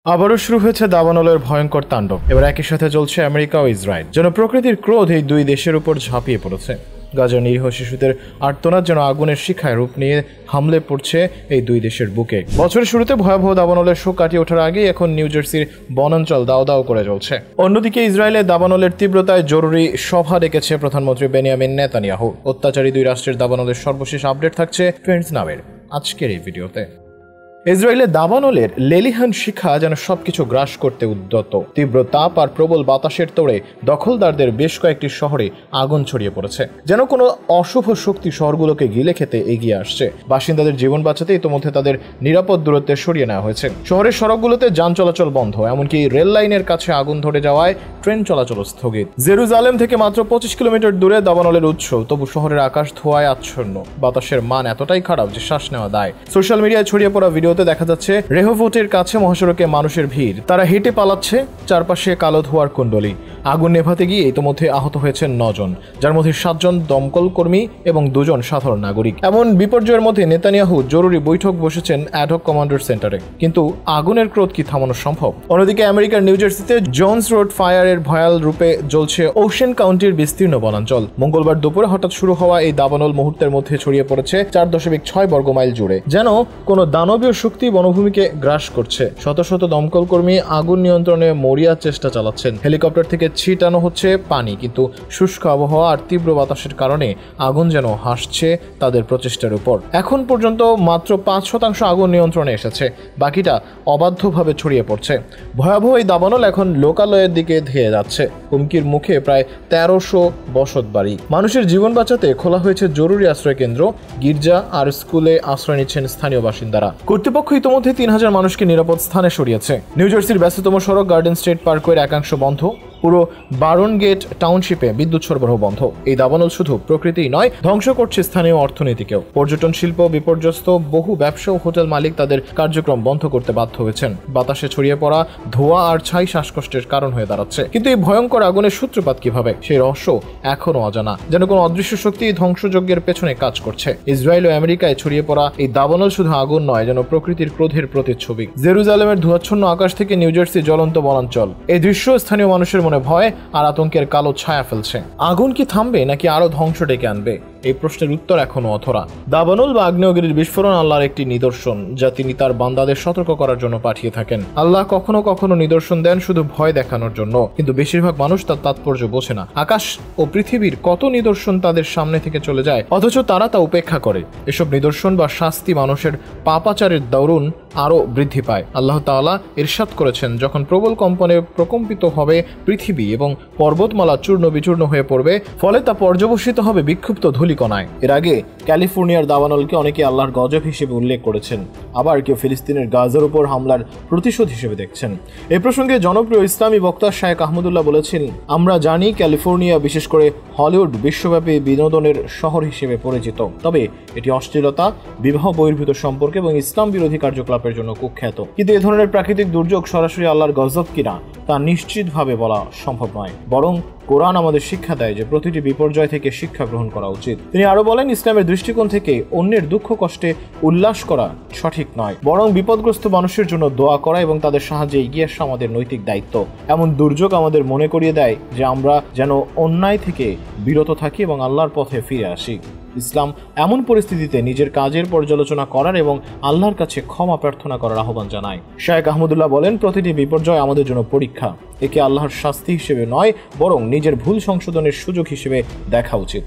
আবারও শুরু হয়েছে দাবানলের ভয়ঙ্কর তাণ্ডব। এবার একই সাথে চলছে আমেরিকা ও ইসরায়েল। যেন প্রকৃতির ক্রোধ এই দুই দেশের উপর ঝাঁপিয়ে পড়েছে। গাজার নিরীহ শিশুদের আর্তনাদ যেন আগুনের শিখায় রূপ নিয়ে হামলে পড়ছে এই দুই দেশের বুকে। বছরের শুরুতে ভয়াবহ দাবানলের শোক কাটিয়ে ওঠার আগেই এখন নিউ জার্সির বনাঞ্চল দাও দাও করে জ্বলছে। অন্যদিকে ইসরায়েলে দাবানলের তীব্রতায় জরুরি সভা ডেকেছে প্রধানমন্ত্রী বেনিয়ামিন নেতানিয়াহু। অত্যাচারী দুই রাষ্ট্রের দাবানলের সর্বশেষ আপডেট থাকছে ট্রেন্ডস নামের আজকের এই ভিডিওতে। ইসরায়েলের দাবানলের লেলিহান শিখা যেন সবকিছু গ্রাস করতে উদ্যত। তীব্র তাপ আর প্রবল বাতাসের তোড়ে দখলদারদের বেশ কয়েকটি শহরে আগুন ছড়িয়ে পড়েছে। যেন কোনো অশুভ শক্তি শহরগুলোকে গিলে খেতে এগিয়ে আসছে। বাসিন্দাদের জীবন বাঁচাতে ইতোমধ্যে তাদের নিরাপদ দূরত্বে সরিয়ে নেওয়া হয়েছে। শহরের সড়কগুলোতে যান চলাচল বন্ধ, এমনকি রেল লাইনের কাছে আগুন ধরে যাওয়ায় ট্রেন চলাচল স্থগিত। জেরুজালেম থেকে মাত্র 25 কিলোমিটার দূরে দাবানলের উৎস, তবু শহরের আকাশ ধোঁয়ায় আচ্ছন্ন। বাতাসের মান এতটাই খারাপ যে শ্বাস নেওয়া দায়। সোশ্যাল মিডিয়ায় ছড়িয়ে পড়া ভিডিওতে দেখা যাচ্ছে রেহোভোটের কাছে মহাসড়কে মানুষের ভিড়, তারা হেঁটে পালাচ্ছে, চারপাশে কালো ধোঁয়ার কুণ্ডলী। আগুন নেভাতে গিয়ে ইতোমধ্যে আহত হয়েছেন 9 জন, যার মধ্যে 7 জন দমকল কর্মী এবং 2 জন সাধারণ নাগরিক। এমন বিপর্যয়ের মধ্যে নেতানিয়াহু জরুরি বৈঠক বসেছেন অ্যাডহক কমান্ডার সেন্টারে। কিন্তু আগুনের ক্রোধ কি থামানো সম্ভব? অন্যদিকে আমেরিকার নিউ জার্সিতে জোনস রোড ফায়ারের ভয়াল রূপে জ্বলছে ওশেন কাউন্টির বিস্তীর্ণ বনাঞ্চল। মঙ্গলবার দুপুরে হঠাৎ শুরু হওয়া এই দাবানল মুহূর্তের মধ্যে ছড়িয়ে পড়েছে 4.6 বর্গমাইল জুড়ে। যেন কোনো দানবীয় শক্তি বনভূমিকে গ্রাস করছে। শত শত দমকল কর্মী আগুন নিয়ন্ত্রণে মরিয়া চেষ্টা চালাচ্ছেন। হেলিকপ্টার থেকে ছিটানো হচ্ছে পানি, কিন্তু শুষ্ক আবহাওয়া আর তীব্র বাতাসের কারণে আগুন যেন হাসছে তাদের প্রচেষ্টার উপর। এখন পর্যন্ত মাত্র 5% আগুন নিয়ন্ত্রণে এসেছে, বাকিটা অবাধ্যভাবে ছড়িয়ে পড়ছে। ভয়াবহ এই দাবানল এখন লোকালয়ের দিকে ধেয়ে যাচ্ছে। হুমকির মুখে প্রায় 1300 বসত বাড়ি। মানুষের জীবন বাঁচাতে খোলা হয়েছে জরুরি আশ্রয় কেন্দ্র, গির্জা আর স্কুলে আশ্রয় নিচ্ছেন স্থানীয় বাসিন্দারা। কর্তৃপক্ষ ইতোমধ্যে 3000 মানুষকে নিরাপদ স্থানে সরিয়েছে। নিউ জার্সির ব্যস্ততম সড়ক গার্ডেন স্টেট পার্কওয়ের একাংশ বন্ধ। পুরো বারন গেট টাউনশিপে বিদ্যুৎ সরবরাহ বন্ধ। এই দাবানল শুধু প্রকৃতিই নয়, ধ্বংস করছে স্থানীয় অর্থনীতিকেও। পর্যটন শিল্প বিপর্যস্ত, বহু ব্যবসা ও হোটেল মালিক তাদের কার্যক্রম বন্ধ করতে বাধ্য হয়েছেন। বাতাসে ছড়িয়ে পড়া ধোঁয়া আর ছাই শ্বাসকষ্টের কারণ হয়ে দাঁড়াচ্ছে। কিন্তু এই ভয়ঙ্কর আগুনের সূত্রপাত কিভাবে, সেই রহস্য এখনো অজানা। যেন কোনো অদৃশ্য শক্তি ধ্বংসযজ্ঞের পেছনে কাজ করছে। ইসরায়েল ও আমেরিকায় ছড়িয়ে পড়া এই দাবানল শুধু আগুন নয়, যেন প্রকৃতির ক্রোধের প্রতিচ্ছবি। জেরুজালেমের ধোঁয়াচ্ছন্ন আকাশ থেকে নিউ জার্সি জ্বলন্ত বনাঞ্চল। এই দৃশ্য স্থানীয় মানুষের মনে ভয় আর আতঙ্কের কালো ছায়া ফেলছে। আগুন কি থামবে নাকি আরো ধ্বংস ডেকে আনবে? এই প্রশ্নের উত্তর এখনো অধরা। দাবানল বা আগ্নেয়গিরির বিস্ফোরণ আল্লাহর একটি নিদর্শন, যা তিনি তার বান্দাদের সতর্ক করার জন্য পাঠিয়ে থাকেন। আল্লাহ কখনো কখনো নিদর্শন দেন শুধু ভয় দেখানোর জন্য, কিন্তু বেশিরভাগ মানুষ তার তাৎপর্য বোঝে না। আকাশ ও পৃথিবীর কত নিদর্শন তাদের সামনে থেকে চলে যায়, অথচ তারা তা উপেক্ষা করে। এসব নিদর্শন বা শাস্তি মানুষের পাপাচারের দরুন আরো বৃদ্ধি পায়। আল্লাহ তাআলা ইরশাদ করেছেন, যখন প্রবল কম্পনে প্রকম্পিত হবে পৃথিবী এবং পর্বতমালা চূর্ণ বিচূর্ণ হয়ে পড়বে, ফলে তা পর্যবসিত হবে বিক্ষুব্ধ ধূলিকণায়। এর আগে ক্যালিফোর্নিয়ার দাবানলকে অনেকে আল্লাহর গজব হিসেবে উল্লেখ করেছেন, আবার কেউ ফিলিস্তিনের গাজার উপর হামলার প্রতিশোধ হিসেবে দেখছেন। এ প্রসঙ্গে জনপ্রিয় ইসলামী বক্তা শায়েখ আহমদুল্লাহ বলেছেন, আমরা জানি ক্যালিফোর্নিয়া, বিশেষ করে হলিউড, বিশ্বব্যাপী বিনোদনের শহর হিসেবে পরিচিত। তবে এটি অশ্লীলতা, বিবাহ বহির্ভূত সম্পর্ক এবং ইসলাম বিরোধী কার্যকলাপের জন্য কুখ্যাত। কিন্তু এ ধরনের প্রাকৃতিক দুর্যোগ সরাসরি আল্লাহর গজব কিনা তা নিশ্চিতভাবে বলা সম্ভব নয়। বরং কোরআন আমাদের শিক্ষা দেয় যে প্রতিটি বিপর্যয় থেকে শিক্ষা গ্রহণ করা উচিত। তিনি আরো বলেন, ইসলামের দৃষ্টিকোণ থেকে অন্যের দুঃখ কষ্টে উল্লাস করা সঠিক নয়, বরং বিপদগ্রস্ত মানুষের জন্য দোয়া করা এবং তাদের সাহায্যে এগিয়ে আসা আমাদের নৈতিক দায়িত্ব। এমন দুর্যোগ আমাদের মনে করিয়ে দেয় যে আমরা যেন অন্যায় থেকে বিরত থাকি এবং আল্লাহর পথে ফিরে আসি। ইসলাম এমন পরিস্থিতিতে নিজের কাজের পর্যালোচনা করার এবং আল্লাহর কাছে ক্ষমা প্রার্থনা করার আহ্বান জানায়। শায়েখ আহমদুল্লাহ বলেন, প্রতিটি বিপর্যয় আমাদের জন্য পরীক্ষা। একে আল্লাহর শাস্তি হিসেবে নয়, বরং নিজের ভুল সংশোধনের সুযোগ হিসেবে দেখা উচিত।